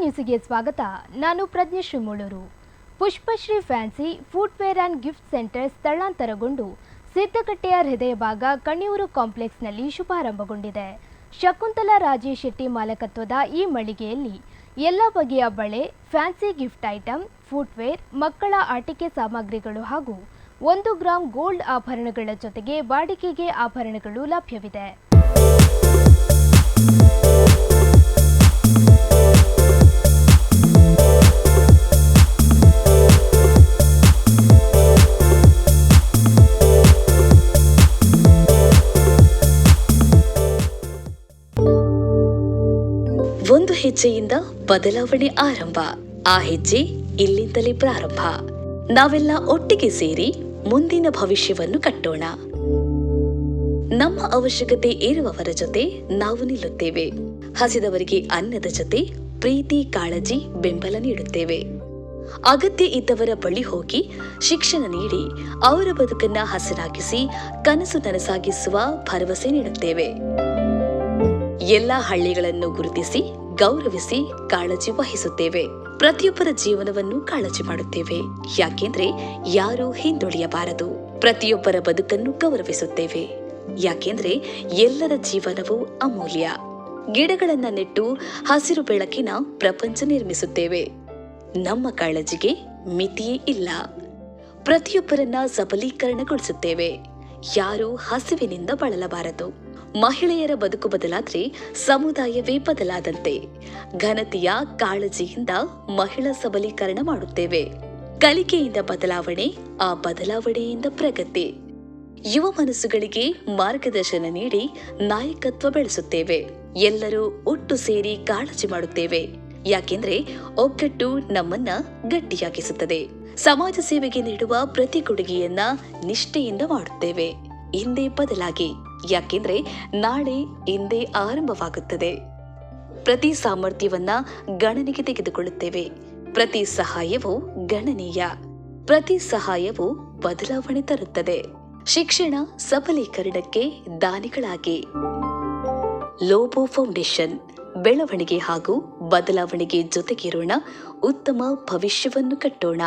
ನ್ಯೂಸಿಗೆ ಸ್ವಾಗತ. ನಾನು Prajna Shrimuluru. Pushpashri fancy footwear and gift centre ಸ್ಥಳಾಂತರಗೊಂಡು ಸಿದ್ದಕಟ್ಟೆಯ ಹೃದಯ ಭಾಗ ಕಣಿಯೂರು ಕಾಂಪ್ಲೆಕ್ಸ್ನಲ್ಲಿ ಶುಭಾರಂಭಗೊಂಡಿದೆ. ಶಕುಂತಲಾ ರಾಜೇಶ್ ಶೆಟ್ಟಿ ಮಾಲಕತ್ವದ ಈ ಮಳಿಗೆಯಲ್ಲಿ ಎಲ್ಲ ಬಗೆಯ ಬಳೆ, ಫ್ಯಾನ್ಸಿ ಗಿಫ್ಟ್ ಐಟಂ, ಫುಟ್ವೇರ್, ಮಕ್ಕಳ ಆಟಿಕೆ ಸಾಮಗ್ರಿಗಳು ಹಾಗೂ 1 ಗ್ರಾಂ ಗೋಲ್ಡ್ ಆಭರಣಗಳ ಜೊತೆಗೆ ಬಾಡಿಗೆಗೆ ಆಭರಣಗಳು ಲಭ್ಯವಿದೆ. ಒಂದು ಹೆಜ್ಜೆಯಿಂದ ಬದಲಾವಣೆ ಆರಂಭ. ಆ ಹೆಜ್ಜೆ ಇಲ್ಲಿಂದಲೇ ಪ್ರಾರಂಭ. ನಾವೆಲ್ಲ ಒಟ್ಟಿಗೆ ಸೇರಿ ಮುಂದಿನ ಭವಿಷ್ಯವನ್ನು ಕಟ್ಟೋಣ. ನಮ್ಮ ಅವಶ್ಯಕತೆ ಇರುವವರ ಜೊತೆ ನಾವು ನಿಲ್ಲುತ್ತೇವೆ. ಹಸಿದವರಿಗೆ ಅನ್ನದ ಜೊತೆ ಪ್ರೀತಿ, ಕಾಳಜಿ, ಬೆಂಬಲ ನೀಡುತ್ತೇವೆ. ಅಗತ್ಯ ಇದ್ದವರ ಬಳಿ ಹೋಗಿ ಶಿಕ್ಷಣ ನೀಡಿ ಅವರ ಬದುಕನ್ನ ಹಸನಾಗಿಸಿ ಕನಸು ನನಸಾಗಿಸುವ ಭರವಸೆ ನೀಡುತ್ತೇವೆ. ಎಲ್ಲ ಹಳ್ಳಿಗಳನ್ನು ಗುರುತಿಸಿ, ಗೌರವಿಸಿ, ಕಾಳಜಿ ವಹಿಸುತ್ತೇವೆ. ಪ್ರತಿಯೊಬ್ಬರ ಜೀವನವನ್ನು ಕಾಳಜಿ ಮಾಡುತ್ತೇವೆ. ಯಾಕೆಂದ್ರೆ ಯಾರೂ ಹಿಂದುಳಿಯಬಾರದು. ಪ್ರತಿಯೊಬ್ಬರ ಬದುಕನ್ನು ಗೌರವಿಸುತ್ತೇವೆ. ಯಾಕೆಂದ್ರೆ ಎಲ್ಲರ ಜೀವನವು ಅಮೂಲ್ಯ. ಗಿಡಗಳನ್ನ ನೆಟ್ಟು ಹಸಿರು ಬೆಳಕಿನ ಪ್ರಪಂಚ ನಿರ್ಮಿಸುತ್ತೇವೆ. ನಮ್ಮ ಕಾಳಜಿಗೆ ಮಿತಿಯೇ ಇಲ್ಲ. ಪ್ರತಿಯೊಬ್ಬರನ್ನ ಸಬಲೀಕರಣಗೊಳಿಸುತ್ತೇವೆ. ಯಾರೂ ಹಸಿವಿನಿಂದ ಬಳಲಬಾರದು. ಮಹಿಳೆಯರ ಬದುಕು ಬದಲಾದ್ರೆ ಸಮುದಾಯವೇ ಬದಲಾದಂತೆ. ಘನತೆಯ ಕಾಳಜಿಯಿಂದ ಮಹಿಳಾ ಸಬಲೀಕರಣ ಮಾಡುತ್ತೇವೆ. ಕಲಿಕೆಯಿಂದ ಬದಲಾವಣೆ, ಆ ಬದಲಾವಣೆಯಿಂದ ಪ್ರಗತಿ. ಯುವ ಮನಸ್ಸುಗಳಿಗೆ ಮಾರ್ಗದರ್ಶನ ನೀಡಿ ನಾಯಕತ್ವ ಬೆಳೆಸುತ್ತೇವೆ. ಎಲ್ಲರೂ ಒಟ್ಟು ಸೇರಿ ಕಾಳಜಿ ಮಾಡುತ್ತೇವೆ. ಯಾಕೆಂದ್ರೆ ಒಗ್ಗಟ್ಟು ನಮ್ಮನ್ನ ಗಟ್ಟಿಯಾಗಿಸುತ್ತದೆ. ಸಮಾಜ ಸೇವೆಗೆ ನೀಡುವ ಪ್ರತಿ ಕೊಡುಗೆಯನ್ನ ನಿಷ್ಠೆಯಿಂದ ಮಾಡುತ್ತೇವೆ. ಇಂದೇ ಬದಲಾಗಿ. ಯಾಕೆಂದ್ರೆ ನಾಳೆ ಇಂದೇ ಆರಂಭವಾಗುತ್ತದೆ. ಪ್ರತಿ ಸಾಮರ್ಥ್ಯವನ್ನ ಗಣನೆಗೆ ತೆಗೆದುಕೊಳ್ಳುತ್ತೇವೆ. ಪ್ರತಿ ಸಹಾಯವೂ ಗಣನೀಯ. ಪ್ರತಿ ಸಹಾಯವೂ ಬದಲಾವಣೆ ತರುತ್ತದೆ. ಶಿಕ್ಷಣ ಸಬಲೀಕರಣಕ್ಕೆ ದಾನಿಗಳಾಗಿ. ಲೋಬೋ ಫೌಂಡೇಶನ್. ಬೆಳವಣಿಗೆ ಹಾಗೂ ಬದಲಾವಣೆಗೆ ಜೊತೆಗಿರೋಣ. ಉತ್ತಮ ಭವಿಷ್ಯವನ್ನು ಕಟ್ಟೋಣ.